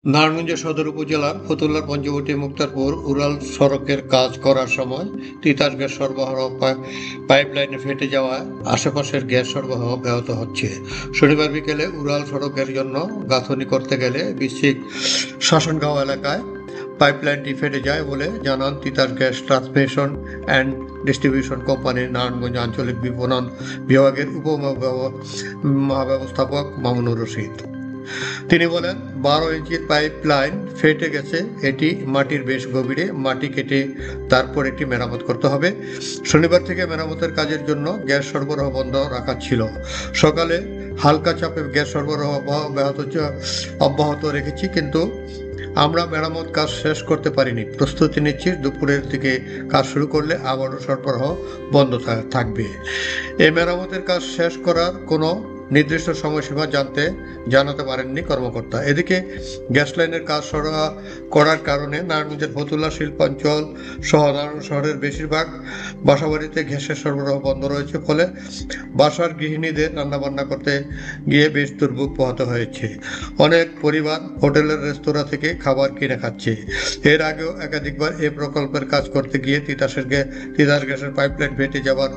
নারায়ণগঞ্জ সদর উপজেলার ফতুল্লার পঞ্চবটি মুক্তারপুর উড়াল সড়কের কাজ করার সময় তিতাস গ্যাস সরবরাহ পাইপলাইনে ফেটে যাওয়ায় আশেপাশের গ্যাস সরবরাহ ব্যাহত হচ্ছে। শনিবার বিকেলে উড়াল সড়কের জন্য গাঁথনি করতে গেলে বিশ্বিক শাসনগাঁও এলাকায় পাইপলাইনটি ফেটে যায় বলে জানান Titas gas transmission and distribution কোম্পানির নারায়ণগঞ্জ আঞ্চলিক বিপণন বিভাগের মহাব্যবস্থাপক মামুনুর রশিদ। তিনি বলেন, 12 ইঞ্চির পাইপ লাইন ফেটে গেছে। এটি মাটির বেশ গভীরে, মাটি কেটে তারপর এটি মেরামত করতে হবে। শনিবার থেকে মেরামতের কাজের জন্য গ্যাস সরবরাহ বন্ধ রাখা ছিল। সকালে হালকা চাপে গ্যাস সরবরাহ অব্যাহত রেখেছি, কিন্তু আমরা মেরামত কাজ শেষ করতে পারিনি। প্রস্তুতি নিচ্ছি, দুপুরের দিকে কাজ শুরু করলে আবারও সরবরাহ বন্ধ থাকবে। এই মেরামতের কাজ শেষ করার কোনো নির্দিষ্ট সময়সীমা জানাতে পারেননি কর্মকর্তা। এদিকে গ্যাস লাইনের কাজ করার কারণে নারায়ণগঞ্জের ফতুল্লা শিল্পাঞ্চল সহ নারায়ণ শহরের বেশিরভাগ বাসাবাড়িতে গ্যাসের সরবরাহ বন্ধ রয়েছে। ফলে বাসার গৃহিণীদের রান্নাবান্না করতে গিয়ে বেশ দুর্ভোগ পোহাতে হয়েছে। অনেক পরিবার হোটেলের রেস্তোরাঁ থেকে খাবার কিনে খাচ্ছে। এর আগেও একাধিকবার এ প্রকল্পের কাজ করতে গিয়ে তিতাস গ্যাসের পাইপলাইন ফেটে যাওয়ার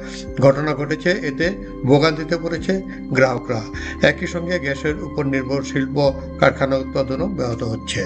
ঘটনা ঘটেছে। এতে ভোগান্তিতে পড়েছে গ্রাহকরা। একই সঙ্গে গ্যাসের উপর নির্ভর শিল্প কারখানা উৎপাদনও ব্যাহত হচ্ছে।